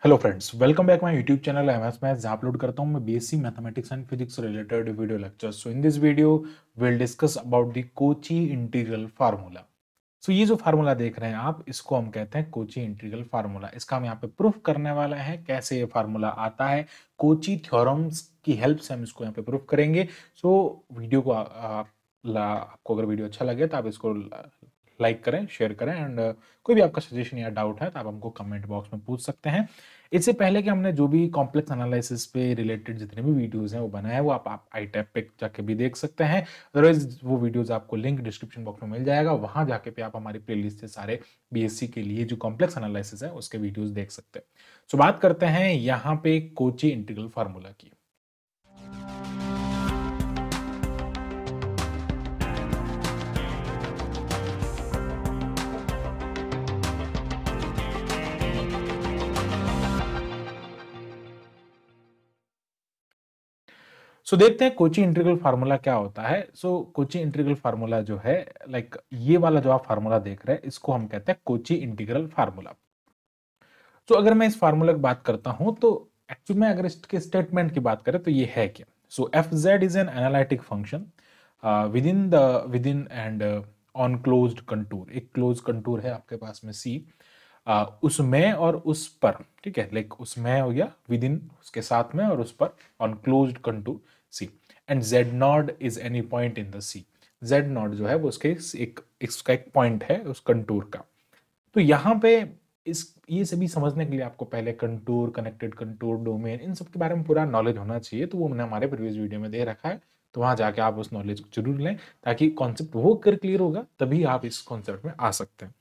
Hello friends, welcome back my YouTube channel MS maths, जहां upload करता हूं मैं BSc mathematics and physics related video lectures. So in this video will discuss about the Cauchy integral formula. सो ये जो formula देख रहे हैं आप, इसको हम कहते हैं कोची इंटीग्रल फार्मूला। इसका हम यहाँ पे प्रूफ करने वाले हैं कैसे ये फार्मूला आता है। कोची थ्योरम्स की हेल्प से हम इसको यहाँ पे प्रूफ करेंगे। सो वीडियो को आपको अगर वीडियो अच्छा लगे तो आप इसको लाइक करें, शेयर करें एंड कोई भी आपका सजेशन या डाउट है तो आप हमको कमेंट बॉक्स में पूछ सकते हैं। इससे पहले कि हमने जो भी कॉम्प्लेक्स एनालिसिस पे रिलेटेड जितने भी वीडियोस हैं वो बनाए हैं, वो आप आई टैब पे जाके भी देख सकते हैं। अदरवाइज वो वीडियोस आपको लिंक डिस्क्रिप्शन बॉक्स में मिल जाएगा, वहां जाके पे आप हमारी प्लेलिस्ट से सारे बीएससी के लिए जो कॉम्प्लेक्स एनालिसिस है उसके वीडियोस देख सकते हैं। सो बात करते हैं यहाँ पे कोची इंटीग्रल फार्मूला की। सो देखते हैं कोची इंटीग्रल फार्मूला क्या होता है। कोची इंटीग्रल फार्मूला जो है, ये वाला जो आप फार्मूला देख रहे हैं, इसको हम कहते हैं कोची इंटीग्रल फार्मूला। अगर मैं इस फार्मूला की बात करता हूं तो एक्चुअली में अगर इसके स्टेटमेंट की बात करें तो ये है क्या। F Z is an analytic function with in and on closed contour. एक क्लोज कंटूर है आपके पास में सी, उसमें और उस पर, ठीक है, उसमें हो गया, विद इन उसके साथ में और उस पर, on closed contour C, and Z not is any point in the C. Z naught जो है वो उसके इसका एक पॉइंट है उस कंटूर का। तो यहाँ पे ये सभी समझने के लिए आपको पहले कंटूर, कनेक्टेड कंटूर, डोमेन, इन सब के बारे में पूरा नॉलेज होना चाहिए। तो वो मैंने हमारे प्रीवियस वीडियो में दे रखा है, तो वहां जाके आप उस नॉलेज को जरूर लें, ताकि कॉन्सेप्ट वो कर क्लियर होगा तभी आप इस कॉन्सेप्ट में आ सकते हैं।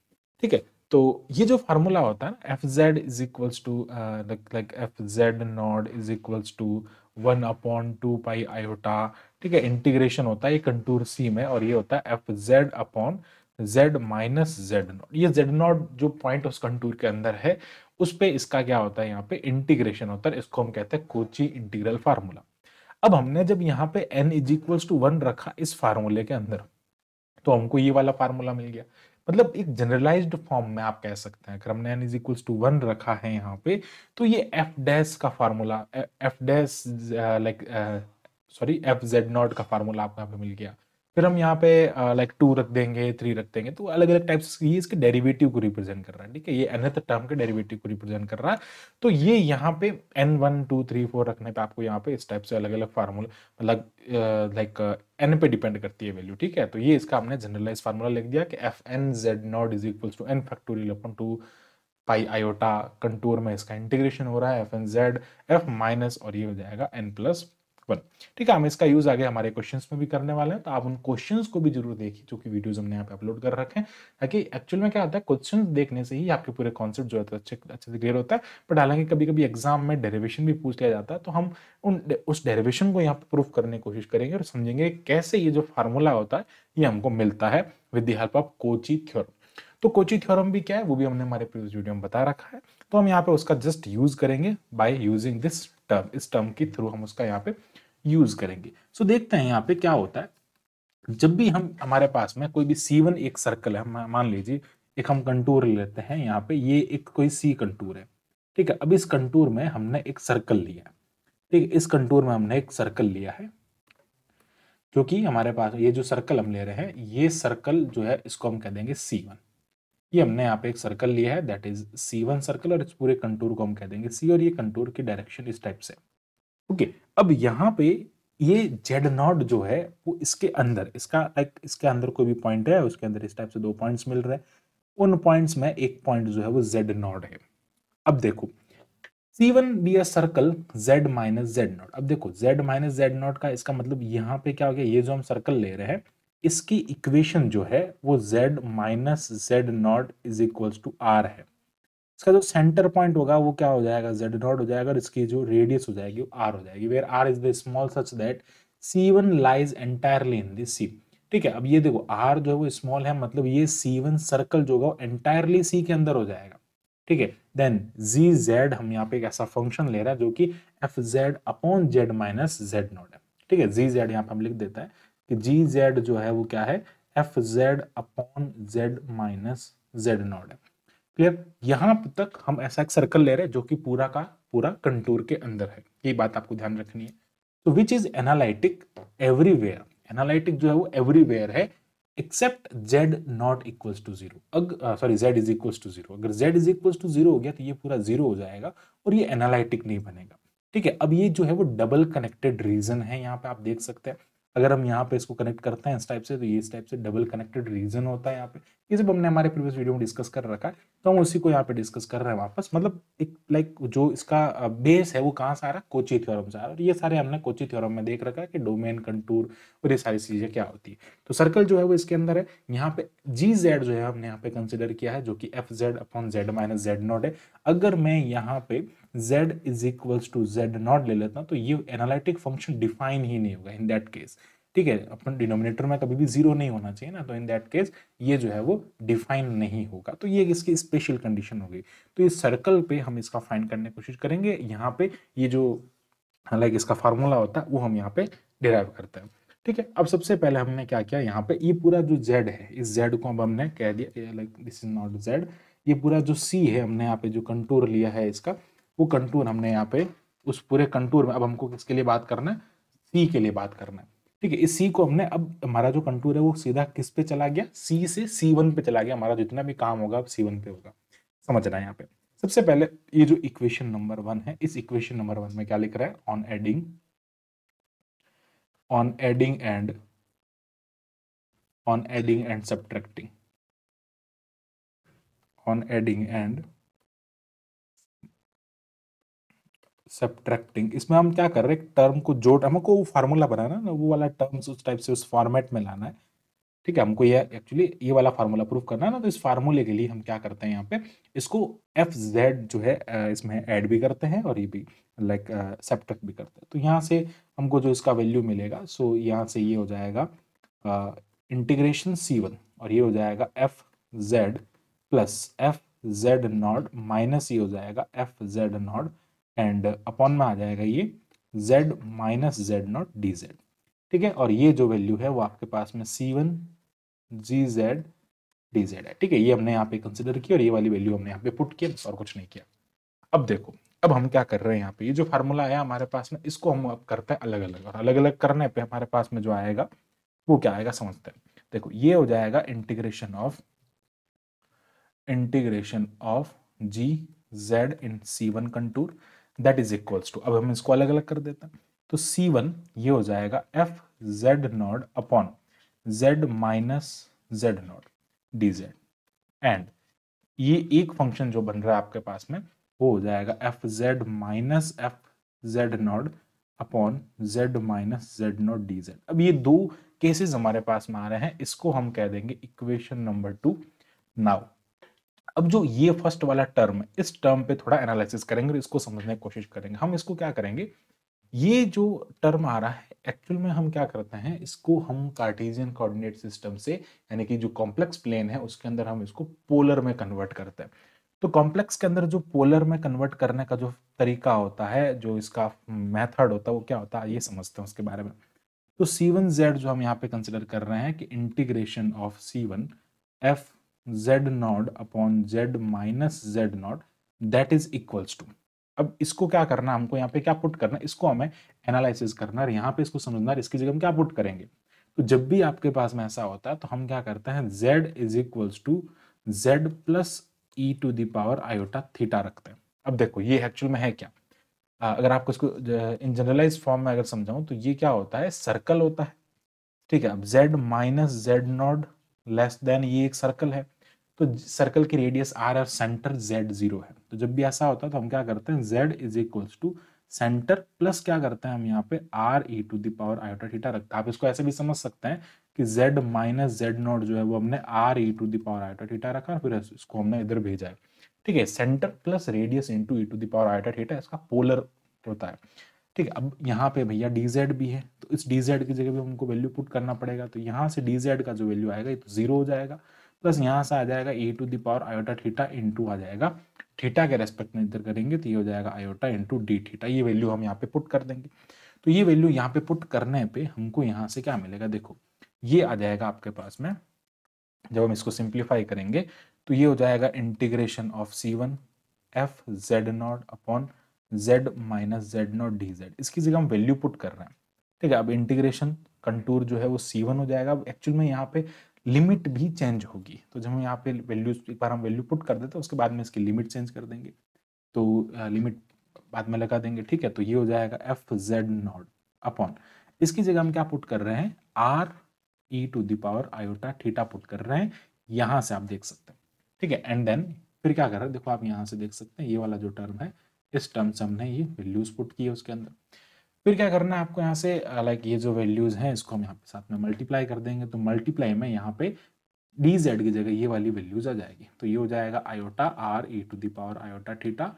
ठीक है, तो ये जो फार्मूला होता है ना, F Z is equals to like F Z not is equals to 1/2 pi iota. ठीक है, इंटीग्रेशन होता है ये कंटूर सी में, और ये होता है F Z upon Z minus Z not. ये जेड नॉट जो पॉइंट उस कंटूर के अंदर है, उस पे इसका क्या होता है, यहाँ पे इंटीग्रेशन होता है। इसको हम कहते हैं कोची इंटीग्रल फार्मूला। अब हमने जब यहाँ पे n इज इक्वल्स टू 1 रखा इस फार्मूले के अंदर, तो हमको ये वाला फार्मूला मिल गया। मतलब एक जनरलाइज्ड फॉर्म में आप कह सकते हैं, अगर हमने n इज इक्वल्स टू 1 रखा है यहाँ पे, तो ये एफ डैश का formula, F dash F Z not का फार्मूला आपको यहाँ पे मिल गया। फिर हम यहाँ पे 2 रख देंगे, 3 रख देंगे, तो अलग अलग टाइप्स, ये इसके डेरिवेटिव को रिप्रेजेंट कर रहा है। ठीक है, ये nth टर्म के डेरिवेटिव को रिप्रेजेंट कर रहा है। तो ये यहाँ पे n1 2 3 4 रखने पे आपको यहाँ पे इस टाइप से अलग अलग फार्मूला, मतलब n पे डिपेंड करती है वैल्यू। ठीक है, तो ये इसका हमने जनरलाइज फार्मूला लिख दिया कि F N Z not is equals to n factorial upon 2 pi iota, contour में इसका इंटीग्रेशन हो रहा है F N Z F minus, और ये हो जाएगा n+1। ठीक है, हम इसका यूज आगे हमारे क्वेश्चंस में भी करने वाले हैं, तो आप उन क्वेश्चंस को भी जरूर देखिए जो कि वीडियोस हमने यहाँ पे अपलोड कर रखे हैं, ताकि एक्चुअल में क्या होता है, क्वेश्चंस देखने से ही आपके पूरे कॉन्सेप्ट जो है तो अच्छे से क्लियर होता है। बट हालांकि कभी कभी एग्जाम में डेरिवेशन भी पूछ लिया जाता है, तो हम उस डेरिवेशन को यहाँ पे प्रूफ करने की कोशिश करेंगे और समझेंगे कैसे ये जो फार्मूला होता है ये हमको मिलता है with the help of Kochi theorem. तो कोची थ्योरम भी क्या है, वो भी हमने हमारे प्रीवियस वीडियो में बता रखा है। तो हम यहाँ पे उसका जस्ट यूज करेंगे बाय यूजिंग दिस टर्म। इस टर्म के थ्रू हम उसका यहाँ पे यूज करेंगे। देखते हैं यहाँ पे क्या होता है। जब भी हम, हमारे पास में कोई भी C1 एक सर्कल है, मान लीजिए एक हम कंटूर लेते हैं यहाँ पे, ये एक कोई सी कंटूर है। ठीक है, अब इस कंटूर में हमने एक सर्कल लिया है। ठीक है, इस कंटूर में हमने एक सर्कल लिया है, क्योंकि हमारे पास ये जो सर्कल हम ले रहे हैं, ये सर्कल जो है इसको हम कह देंगे C1। ये हमने यहाँ पे एक सर्कल लिया है, दैट इज C1 सर्कल, और इस पूरे कंटूर को हम कह देंगे C, और ये कंटूर की डायरेक्शन इस टाइप से। ओके, अब यहाँ पे ये जेड नॉट जो है वो इसके अंदर, इसके अंदर कोई भी पॉइंट है, उसके अंदर इस टाइप से 2 पॉइंट्स मिल रहे हैं। उन पॉइंट्स में एक पॉइंट जो है वो जेड नॉट है। अब देखो, C1 be a circle Z minus Z not. अब देखो Z माइनस जेड नॉट का इसका मतलब यहाँ पे क्या हो गया, ये जो हम सर्कल ले रहे हैं इसकी इक्वेशन जो है वो Z minus Z not is equals to R है। इसका जो सेंटर पॉइंट होगा वो क्या हो जाएगा, जेड नॉट हो जाएगा, और इसकी जो रेडियस हो जाएगी वो आर हो जाएगी, where R is the small such that C1 lies entirely in this C. ठीक है, अब ये देखो आर जो है वो स्मॉल है, मतलब ये C1 सर्कल जो होगा एंटायरली सी के अंदर हो जाएगा। ठीक है, देन जी जेड, हम यहाँ पे एक ऐसा फंक्शन ले रहे हैं जो कि F Z upon Z minus Z naught है। ठीक है, जी जेड यहाँ पे हम लिख देता है कि जी जेड जो है वो क्या है, F Z upon Z minus Z naught है। क्लियर? यहाँ तक हम ऐसा एक सर्कल ले रहे हैं जो कि पूरा का पूरा कंटूर के अंदर है, ये बात आपको ध्यान रखनी है। तो which is analytic everywhere, analytic जो है वो एवरीवेयर है except z naught equals to zero. Sorry z is equals to zero, अगर z is equals to zero हो गया तो ये पूरा जीरो हो जाएगा और ये एनालिटिक नहीं बनेगा। ठीक है, अब ये जो है वो डबल कनेक्टेड रीजन है, यहाँ पे आप देख सकते हैं। अगर हम यहाँ पे इसको कनेक्ट करते हैं इस टाइप से, तो ये इस टाइप से डबल कनेक्टेड रीजन होता है यहाँ पे। ये सब हमने हमारे प्रीवियस वीडियो में डिस्कस कर रखा है, तो हम उसी को यहाँ पे डिस्कस कर रहे हैं वापस। मतलब एक लाइक जो इसका बेस है वो कहाँ से आ रहा है, कोची थ्योरम से आ रहा है। और ये सारे हमने कोची थ्योरम में देख रखा है कि डोमेन, कंटूर और ये सारी चीजें क्या होती है। तो सर्कल जो है वो इसके अंदर है। यहाँ पे जी जेड जो है हमने यहाँ पे कंसिडर किया है, जो कि F Z upon Z minus Z naught है। अगर मैं यहाँ पे z is equals to Z naught ले लेता हूँ तो ये एनालिटिक फंक्शन डिफाइन ही नहीं होगा इन दैट केस। ठीक है, अपन डिनोमिनेटर में कभी भी जीरो नहीं होना चाहिए ना, तो इन दैट केस ये जो है वो डिफाइन नहीं होगा। तो ये इसकी स्पेशल कंडीशन होगी। तो इस सर्कल पे हम इसका फाइंड करने की कोशिश करेंगे। यहाँ पे ये जो लाइक इसका फार्मूला होता है वो हम यहाँ पे डिराइव करते हैं। ठीक है, अब सबसे पहले हमने क्या किया, यहाँ पे ये पूरा जो z है, इस z को अब हमने कह दिया like this is not z। ये पूरा जो c है हमने यहाँ पे जो कंटूर लिया है इसका, वो कंटूर हमने यहाँ पे उस पूरे कंटूर में, अब हमको किसके लिए बात करना है, c के लिए बात करना है। ठीक है, इस c को हमने, अब हमारा जो कंटूर है वो सीधा किस पे चला गया, c से c1 पे चला गया। हमारा जितना भी काम होगा अब c1 पे होगा। समझना है यहाँ पे सबसे पहले ये जो इक्वेशन नंबर 1 है, इस इक्वेशन नंबर 1 में क्या लिख रहा है, on adding and subtracting, on adding and subtracting, इसमें हम क्या कर रहे हैं, टर्म को जोड़, हमको वो फार्मूला बनाना है ना, वो वाला टर्म्स उस टाइप से उस फॉर्मेट में लाना है। ठीक है, हमको ये एक्चुअली ये वाला फार्मूला प्रूव करना है ना, तो इस फार्मूले के लिए हम क्या करते हैं, यहाँ पे इसको एफ जेड जो है इसमें ऐड भी करते हैं और ये भी लाइक सब्ट्रैक्ट भी करते हैं। तो यहाँ से हमको जो इसका वैल्यू मिलेगा, सो यहाँ से ये हो जाएगा इंटीग्रेशन c1 और ये हो जाएगा F Z plus F Z naught minus ये हो जाएगा F Z not and upon में आ जाएगा ये z minus Z not D Z. ठीक है, और ये जो वैल्यू है वो आपके पास में c1 gz dz है। ठीक है, ये हमने यहाँ पे कंसिडर किया और ये वाली वैल्यू हमने यहाँ पे पुट किया, और कुछ नहीं किया। अब देखो, अब हम क्या कर रहे हैं, यहाँ पे ये जो फार्मूला आया हमारे पास में, इसको हम अब करते हैं अलग अलग, और अलग अलग करने पे हमारे पास में जो आएगा वो क्या आएगा समझते हैं। देखो, ये हो जाएगा integration of G Z in c1 contour that is equals to, अब हम इसको अलग अलग कर देते हैं। तो c1 ये हो जाएगा F Z naught upon Z minus Z not D Z, and ये एक फंक्शन जो बन रहा है आपके पास में वो हो जाएगा F Z minus F Z naught upon Z minus Z not D Z. अब ये दो केसेस हमारे पास में आ रहे हैं, इसको हम कह देंगे इक्वेशन नंबर 2। नाउ अब जो ये फर्स्ट वाला टर्म है, इस टर्म पे थोड़ा एनालिसिस करेंगे और इसको समझने की कोशिश करेंगे। हम इसको क्या करेंगे, ये जो टर्म आ रहा है एक्चुअल में हम क्या करते हैं, इसको हम कार्टेशियन कोऑर्डिनेट सिस्टम से, यानी कि जो कॉम्प्लेक्स प्लेन है उसके अंदर हम इसको पोलर में कन्वर्ट करते हैं। तो कॉम्प्लेक्स के अंदर जो पोलर में कन्वर्ट करने का जो तरीका होता है, जो इसका मेथड होता है वो क्या होता है, ये समझते हैं उसके बारे में। तो c1z जो हम यहाँ पे कंसिडर कर रहे हैं कि integration of c1 F Z naught upon Z minus Z naught that is equals to, अब इसको क्या करना, हमको यहाँ पे क्या पुट करना, इसको हमें एनालिसिस करना है, यहाँ पे इसको समझना है, इसकी जगह हम क्या पुट करेंगे। तो जब भी आपके पास में ऐसा होता है तो हम क्या करते हैं, z is equals to Z plus E to the power iota theta रखते हैं। अब देखो ये एक्चुअल में है क्या, अगर आपको इसको इन जनरलाइज फॉर्म में अगर समझाऊं तो ये क्या होता है, सर्कल होता है। ठीक है, अब z minus Z not less then ये एक सर्कल है, तो सर्कल की रेडियस r और सेंटर z0 है। तो जब भी ऐसा होता है तो हम क्या करते हैं, z is equals to centre plus क्या करते हैं हम यहाँ पे r e to the power iota theta रखते हैं। आप इसको ऐसे भी समझ सकते हैं कि z माइनस जेड नॉट जो है वो हमने r e to the power iota theta रखा, फिर इसको हमने इधर भेजा है। ठीक है, centre plus radius into e to the power iota theta इसका पोलर होता है। ठीक है, अब यहाँ पे भैया dz भी है, तो इस dz की जगह भी हमको वैल्यू पुट करना पड़ेगा। तो यहाँ से dz का जो वैल्यू आएगा ये तो 0 हो जाएगा, प्लस यहाँ से आ जाएगा e to the power iota theta into आ जाएगा थीटा के रेस्पेक्ट में इधर करेंगे तो ये हो जाएगा आयोटा इंटू डी थीटा। ये वैल्यू हम यहाँ पे पुट कर देंगे। तो ये वैल्यू यहाँ पे पुट करने पे हमको यहाँ से क्या मिलेगा, देखो ये आ जाएगा आपके पास में, जब हम इसको सिंप्लीफाई करेंगे तो ये हो जाएगा integration of C1 F Z naught upon Z minus Z not D Z. इसकी जगह हम वैल्यू पुट कर रहे हैं, ठीक है। अब इंटीग्रेशन कंटूर जो है वो C1 हो जाएगा। अब एक्चुअल में यहाँ पे लिमिट भी चेंज होगी, तो जब हम यहाँ पे वैल्यू एक बार हम वैल्यू पुट कर देते हैं उसके बाद में इसकी लिमिट चेंज कर देंगे, तो लिमिट बाद में लगा देंगे, ठीक है। तो ये हो जाएगा एफ जेड नॉट अपॉन, इसकी जगह हम क्या पुट कर रहे हैं, r e to the power iota theta put कर रहे हैं, यहां से आप देख सकते हैं, ठीक है। एंड देन फिर क्या कर रहे हैं, देखो आप यहां से देख सकते हैं ये वाला जो टर्म है, इस टर्म से हमने ये वैल्यूज पुट की है उसके अंदर। फिर क्या करना है आपको यहाँ से, लाइक ये जो वैल्यूज हैं इसको हम यहाँ पे साथ में मल्टीप्लाई कर देंगे, तो मल्टीप्लाई में यहाँ पे डी जेड की जगह ये वाली वैल्यूज आ जाएगी, तो ये हो जाएगा iota r e to the power iota theta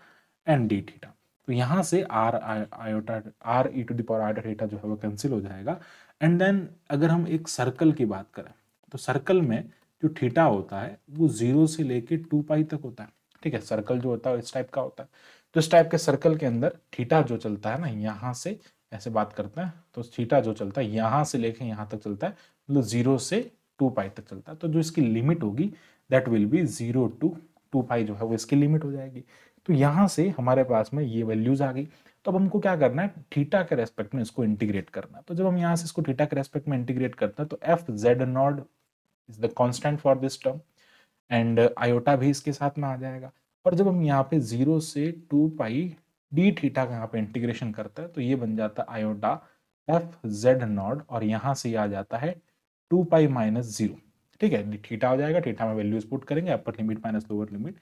and d theta. तो यहाँ से r iota r e to the power iota theta जो है वो कैंसिल हो जाएगा। एंड देन अगर हम एक सर्कल की बात करें, तो सर्कल में जो थीटा होता है वो 0 से लेके 2 पाई तक होता है, ठीक है। सर्कल जो होता है इस टाइप का होता है, तो इस टाइप के सर्कल के अंदर थीटा जो चलता है ना, यहाँ से ऐसे बात करते हैं तो थीटा जो चलता है यहाँ से लेके यहाँ तक चलता है, मतलब 0 से 2 पाई तक चलता है। तो जो इसकी लिमिट होगी दैट विल बी 0 टू 2 पाई जो है वो इसकी लिमिट हो जाएगी। तो यहाँ से हमारे पास में ये वैल्यूज आ गई। तो अब हमको क्या करना है, थीटा के रेस्पेक्ट में इसको इंटीग्रेट करना है। तो जब हम यहाँ से इसको थीटा के रेस्पेक्ट में इंटीग्रेट करते हैं तो F Z not is the constant for this term and iota भी इसके साथ में आ जाएगा। और जब हम यहाँ पे 0 से 2 पाई डी थीटा का यहाँ पे इंटीग्रेशन करता है तो ये बन जाता है आयोटा एफ जेड नॉट, और यहाँ से ये आ जाता है 2 पाई माइनस 0, ठीक है। थीटा हो जाएगा, थीटा में वैल्यूज पुट करेंगे, upper limit minus lower limit,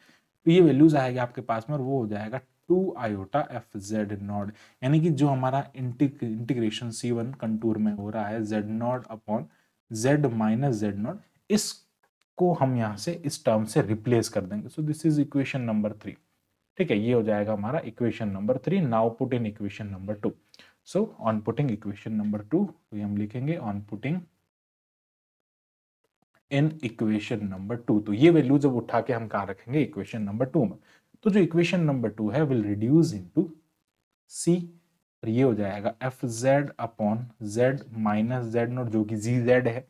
तो ये वैल्यूज आएगी आपके पास में और वो हो जाएगा 2 आयोटा एफ जेड नॉट। यानी कि जो हमारा इंटीग्रेशन C1 कंटूर में हो रहा है Z naught upon Z minus Z not, इसको हम यहाँ से इस टर्म से रिप्लेस कर देंगे। So this is equation number 3, ठीक है। ये हो जाएगा हमारा equation number 3। Now put in equation number 2। So on putting equation number 2, तो हम लिखेंगे on putting in equation number 2। तो ये वैल्यू जब उठा के हम कहाँ रखेंगे, इक्वेशन नंबर 2 में। तो जो इक्वेशन नंबर 2 है विल रिड्यूस इनटू सी, और ये हो जाएगा F Z upon Z minus Z naught जो कि जी जेड है,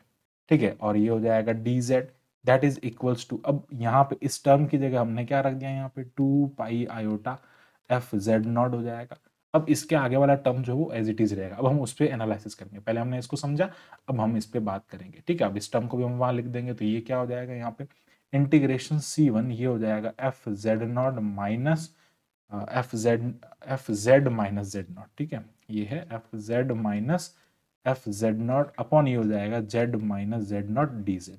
ठीक है। और ये हो जाएगा d z that is equals to, अब यहाँ पे इस टर्म की जगह हमने क्या रख दिया, यहाँ पे 2 pi iota F Z not हो जाएगा। अब इसके आगे वाला टर्म जो है वो एज इट इज रहेगा। अब हम उस पर एनालिसिस करेंगे, पहले हमने इसको समझा, अब हम इस पे बात करेंगे, ठीक है। अब इस टर्म को भी हम वहां लिख देंगे, तो ये क्या हो जाएगा यहाँ पे इंटीग्रेशन C1, ये हो जाएगा F Z naught minus F Z minus Z not, ठीक है। ये है F Z minus F Z naught upon ये हो जाएगा z minus Z not D Z,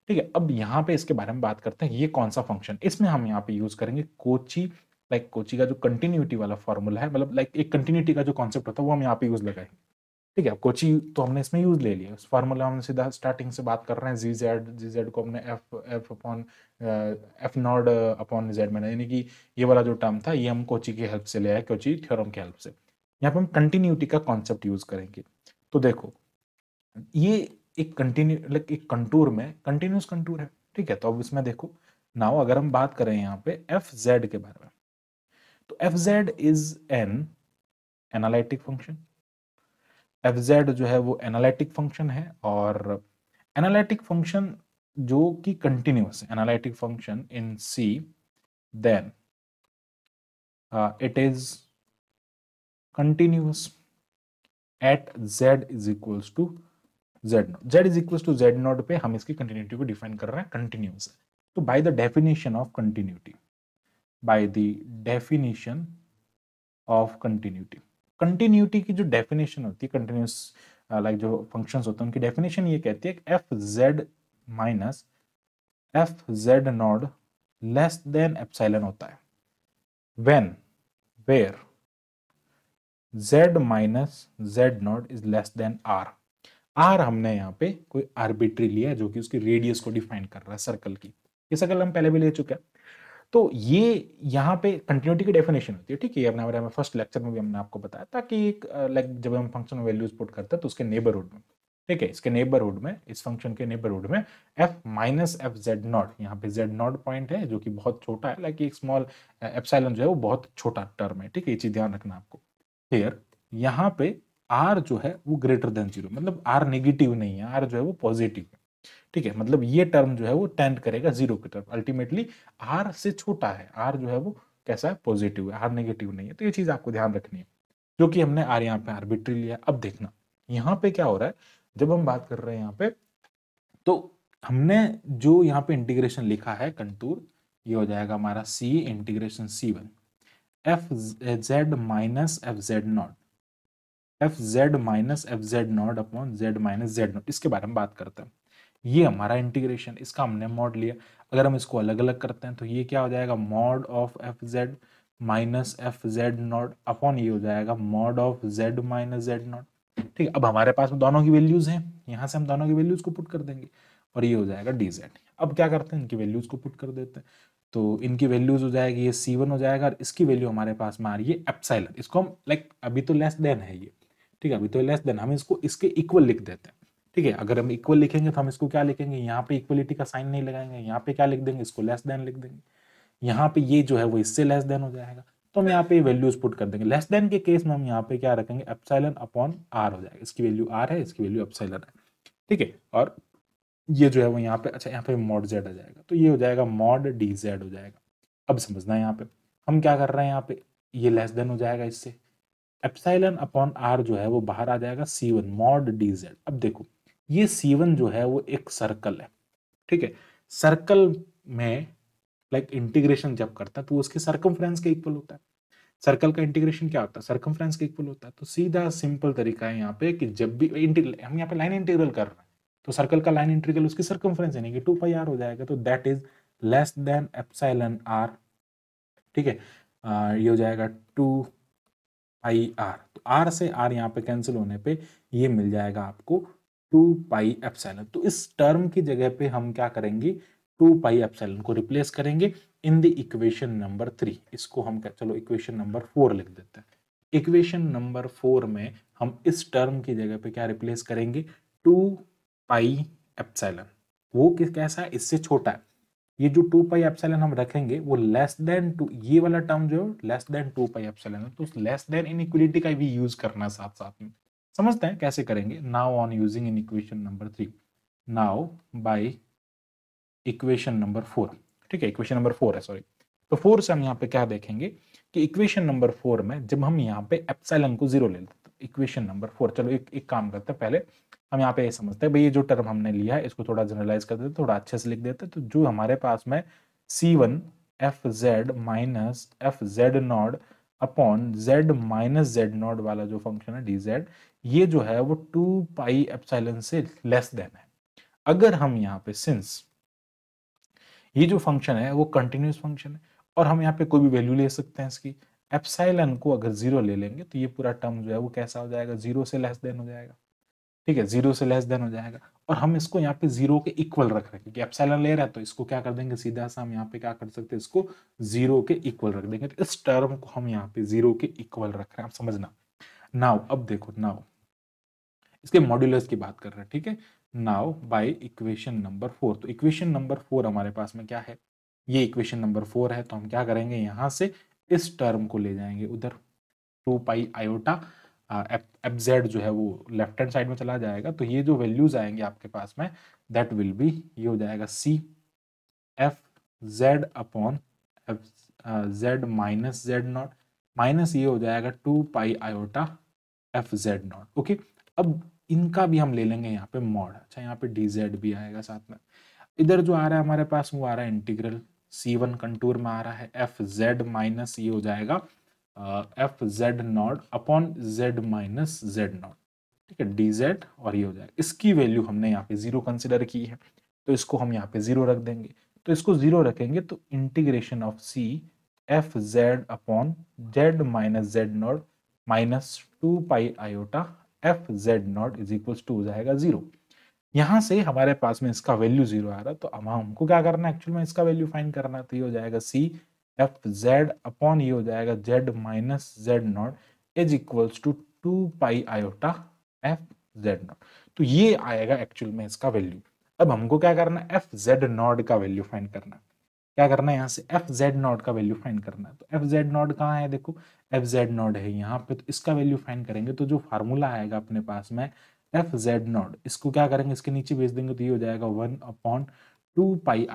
ठीक है। अब यहाँ पे इसके बारे में बात करते हैं, ये कौन सा फंक्शन, इसमें हम यहाँ पे यूज करेंगे कोची, लाइक कोची का जो कंटिन्यूटी वाला फॉर्मूला है, मतलब लाइक एक कंटिन्यूटी का जो कॉन्सेप्ट होता है वो हम यहाँ पे यूज लगाएंगे, ठीक है। कोची तो हमने इसमें यूज ले लिया, उस फार्मूला हम सीधा स्टार्टिंग से बात कर रहे हैं, जी जेड को हमने F upon F not upon Z में, यानी कि ये वाला जो टर्म था ये हम कोची की हेल्प से ले आए, कोची थ्योरम की हेल्प से। यहाँ पे हम कंटिन्यूटी का कॉन्सेप्ट यूज करेंगे। तो देखो ये एक कंटिन्यू लाइक एक कंटूर में कंटिन्यूस कंटूर है, ठीक है। तो अब इसमें देखो नाउ अगर हम बात करें यहाँ पे एफ जेड के बारे में, तो F Z is an analytic function. F Z जो है वो एनालिटिक फंक्शन है, और एनालिटिक फंक्शन जो कि कंटिन्यूस है, analytic function in C, then it is continuous at z is equals to z not. z is equals to z not पे हम इसकी कंटिन्यूटी को डिफाइन कर रहे हैं, कंटिन्यूस है। तो by the definition of continuity, by the definition of continuity, continuity की जो डेफिनेशन होती है, कंटिन्यूस लाइक जो फंक्शंस होते हैं उनकी डेफिनेशन ये कहती है कि F Z minus F Z not less than epsilon होता है when where z minus Z not is less than r। r हमने यहाँ पे कोई आर्बिट्री लिया है जो कि उसकी रेडियस को डिफाइन कर रहा है सर्कल की, ये सर्कल हम पहले भी ले चुके हैं। तो ये यहाँ पे कंटिन्यूटी की डेफिनेशन होती है, ठीक है। अपने हमारे फर्स्ट लेक्चर में भी हमने आपको बताया था कि एक लाइक जब हम फंक्शन में वैल्यूज पुट करते हैं तो उसके नेबरहुड में, ठीक है, इसके नेबरहुड में, इस फंक्शन के नेबरहुड में F minus F Z not, यहाँ पे जेड नॉट पॉइंट है जो कि बहुत छोटा है, लाइक एक स्मॉल एप्सिलॉन जो है वो बहुत छोटा टर्म है, ठीक है। ये चीज ध्यान रखना आपको। हियर यहाँ पे r जो है वो ग्रेटर देन 0, मतलब r नेगेटिव नहीं है, r जो है वो पॉजिटिव है, ठीक है, मतलब ये टर्म जो है वो टेंड करेगा जीरो की तरफ, अल्टीमेटली आर से छोटा है, आर जो है वो कैसा है, पॉजिटिव है, आर नेगेटिव नहीं है। तो ये चीज आपको ध्यान रखनी है, जो कि हमने आर यहाँ पे आर्बिट्री लिया। अब देखना यहाँ पे क्या हो रहा है, जब हम बात कर रहे हैं यहाँ पे, तो हमने जो यहाँ पे इंटीग्रेशन लिखा है कंटूर, ये हो जाएगा हमारा C integration C1 F Z minus F Z naught, F Z minus F Z naught upon Z minus Z naught, इसके बारे में बात करते हैं। ये हमारा इंटीग्रेशन, इसका हमने मॉड लिया। अगर हम इसको अलग अलग करते हैं तो ये क्या हो जाएगा, mod of F Z minus F Z naught upon ये हो जाएगा mod of Z minus Z not. ठीक है, अब हमारे पास में दोनों की वैल्यूज हैं, यहां से हम दोनों की वैल्यूज को पुट कर देंगे और ये हो जाएगा डी जेड। अब क्या करते हैं, इनकी वैल्यूज को पुट कर देते हैं, तो इनकी वैल्यूज हो जाएगी, ये C1 हो जाएगा और इसकी वैल्यू हमारे पास में आ रही है एप्सिलॉन। इसको हम लाइक अभी तो लेस देन है ये, ठीक है, अभी तो लेस देन, हम इसको इसके इक्वल लिख देते हैं। ठीक है, अगर हम इक्वल लिखेंगे तो हम इसको क्या लिखेंगे, यहाँ पे इक्वलिटी का साइन नहीं लगाएंगे, यहाँ पे क्या लिख देंगे, इसको लेस देन लिख देंगे। यहाँ पे ये जो है वो इससे लेस देन हो जाएगा, तो हम यहाँ पे वैल्यूज पुट कर देंगे। लेस देन के केस में हम यहाँ पे क्या रखेंगे, एप्सिलॉन अपॉन आर हो जाएगा, इसकी वैल्यू आर है, इसकी वैल्यू एप्सिलॉन है। ठीक है, और ये जो है वो यहाँ पे, अच्छा यहाँ पे मॉड जेड आ जाएगा, तो ये हो जाएगा मॉड डी जेड हो जाएगा। अब समझना है यहाँ पे हम क्या कर रहे हैं, यहाँ पे ये लेस देन हो जाएगा इससे, एप्सिलॉन अपॉन आर जो है वो बाहर आ जाएगा C1 मॉड डी जेड। अब देखो ये C1 जो है वो एक सर्कल है, ठीक है, सर्कल में लाइक इंटीग्रेशन जब करता है तो उसके सर्कमफ्रेंस के इक्वल होता है। सर्कल का इंटीग्रेशन क्या होता है, सर्कमफ्रेंस के इक्वल होता है। तो सीधा सिंपल तरीका है यहाँ पे कि जब भी हम यहाँ पे लाइन इंटीग्रल कर रहे हैं तो सर्कल का लाइन इंटीग्रल उसकी सर्कमफ्रेंस यानी कि 2πr हो जाएगा, तो that is less than epsilon r. ठीक है, ये हो जाएगा 2πr, तो r से r यहाँ पे कैंसिल होने पे ये मिल जाएगा आपको 2π एप्सिलॉन। तो इस टर्म की जगह पे हम क्या करेंगे, 2π एप्सिलॉन को रिप्लेस करेंगे इन द इक्वेशन नंबर 3। इसको हम चलो इक्वेशन नंबर 4 लिख देते हैं। इक्वेशन नंबर 4 में हम इस टर्म की जगह पे क्या रिप्लेस करेंगे, 2π एप्सिलॉन। वो कैसा है, इससे छोटा है। ये जो 2π एप्सिलॉन हम रखेंगे वो लेस देन टू, ये वाला टर्म जो लेस देन 2π एप्सिलॉन है, तो लेस देन इनइक्वालिटी का भी यूज करना साथ साथ में। समझते हैं कैसे करेंगे। Now on using in equation number 3, now by equation number 4। ठीक है, इक्वेशन नंबर 4 है, सॉरी। तो 4 से हम यहाँ पे क्या देखेंगे कि इक्वेशन नंबर 4 में जब हम यहाँ पे एप्सिलॉन को 0 ले लेते हैं, इक्वेशन नंबर 4, चलो एक काम करते हैं, पहले हम यहाँ पे ये समझते हैं भाई ये जो टर्म हमने लिया है इसको थोड़ा जनरलाइज कर देते, थोड़ा अच्छे से लिख देते। तो जो हमारे पास में C1 F Z minus F Z naught upon Z minus Z not वाला जो फंक्शन है डी जेड, ये जो है वो 2π एप्सिलॉन से लेस देन है। अगर हम यहाँ पे सिंस ये जो फंक्शन है वो कंटिन्यूस फंक्शन है और हम यहाँ पे कोई भी वैल्यू ले सकते हैं इसकी, एप्सिलॉन को अगर 0 ले लेंगे तो ये पूरा टर्म जो है वो कैसा हो जाएगा, 0 से लेस देन हो जाएगा। ठीक है, 0 से लेस देन हो जाएगा और हम इसको यहाँ पे 0 के इक्वल रख रहे हैं क्योंकि एप्सिलॉन ले रहा है, तो इसको क्या कर देंगे, सीधा सा हम यहाँ पे क्या कर सकते हैं, इसको 0 के इक्वल रख देंगे। तो इस टर्म को हम यहाँ पे 0 के इक्वल रख रहे हैं, आप समझना। नाउ अब देखो, नाउ इसके मॉड्यूलस की बात कर रहे हैं। ठीक है, नाउ बाय इक्वेशन नंबर 4, तो इक्वेशन नंबर 4 हमारे पास में क्या है, ये इक्वेशन नंबर 4 है। तो हम क्या करेंगे, यहां से इस टर्म को ले जाएंगे उधर, 2π आयोटा एफ जेड जो है वो लेफ्ट हैंड साइड में चला जाएगा। तो ये जो वैल्यूज आएंगे आपके पास में, दैट विल बी, ये हो जाएगा C F Z upon F Z minus Z naught, minus ये हो जाएगा 2π iota F Z naught. Okay, अब इनका भी हम ले लेंगे यहाँ पे मॉड। अच्छा, यहाँ पे डी जेड भी आएगा साथ में। इधर जो आ रहा है हमारे पास वो आ रहा है इंटीग्रल, C1 कंटूर में आ रहा है एफ जेड माइनस ये हो जाएगा F Z naught upon Z minus Z not. ठीक है, डी जेड, और ये हो जाएगा, इसकी वैल्यू हमने यहाँ पे 0 कंसिडर की है तो इसको हम यहाँ पे 0 रख देंगे। तो इसको 0 रखेंगे तो integration of C F Z upon Z minus Z naught minus 2π iota F Z not is equal to हो जाएगा 0। यहां से हमारे पास में इसका वैल्यू 0 आ रहा है, तो अब हमको क्या करना है, एक्चुअल में इसका वैल्यू फाइंड करना है। तो ये हो जाएगा C एफ जेड अपॉन ये हो जाएगा z minus Z not is equals to 2π iota F Z naught. तो ये आएगा एक्चुअल में इसका वैल्यू। अब हमको क्या करना है, एफ जेड नॉट का वैल्यू फाइंड करना है। क्या करना है, यहाँ से एफ जेड नॉट का वैल्यू फाइंड करना है। तो एफ जेड नॉट कहाँ है, देखो एफ जेड नॉट है यहाँ पे, तो इसका वैल्यू फाइंड करेंगे। तो जो फार्मूला आएगा अपने पास में एफ जेड नॉट, इसको क्या करेंगे, इसके नीचे भेज देंगे तो ये हो जाएगा 1/2 pi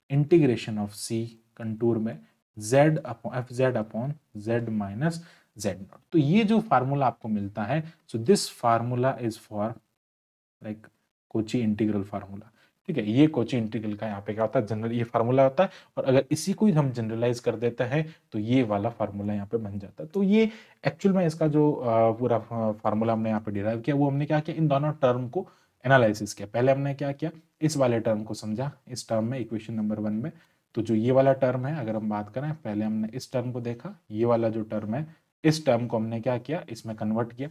integration of c contour में z upon F Z upon Z minus Z naught. तो ये जो फार्मूला आपको मिलता है, so this formula is for like Cauchy integral formula. ठीक है, ये कोची इंटीग्रल का यहाँ पे क्या होता है, जनरल ये फार्मूला होता है, और अगर इसी को ही हम जनरलाइज कर देते हैं तो ये वाला फार्मूला यहाँ पे बन जाता है। तो ये एक्चुअल में इसका जो पूरा फार्मूला हमने यहाँ पे डिराइव किया, वो हमने क्या किया, इन दोनों टर्म को एनालिसिस किया। पहले हमने क्या किया, इस वाले टर्म को समझा, इस टर्म में इक्वेशन नंबर 1 में, तो जो ये वाला टर्म है, अगर हम बात करें, पहले हमने इस टर्म को देखा, ये वाला जो टर्म है, इस टर्म को हमने क्या किया, इसमें कन्वर्ट किया।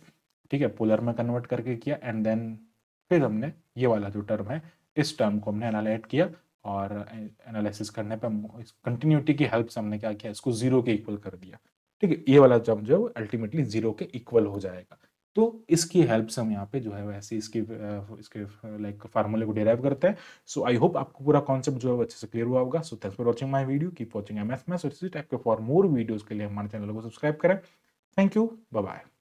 ठीक है, पोलर में कन्वर्ट करके किया, एंड देन फिर हमने ये वाला जो टर्म है, इस टर्म को हमने एनालाइज किया, और एनालिसिस करने पर कंटिन्यूटी की हेल्प से हमने क्या किया, इसको जीरो के इक्वल कर दिया। ठीक है, ये वाला टर्म जो है वो अल्टीमेटली जीरो के इक्वल हो जाएगा। तो इसकी हेल्प से हम यहाँ पे जो है वैसे इसके लाइक फार्मूले को डिराइव करते हैं। सो आई होप आपको पूरा कॉन्सेप्ट जो है अच्छे से क्लियर हुआ होगा। So thanks for watching my video, keep watching MS maths, और इसी टाइप के फॉर मोर वीडियोस के लिए हमारे चैनल को सब्सक्राइब करें। Thank you, bye bye.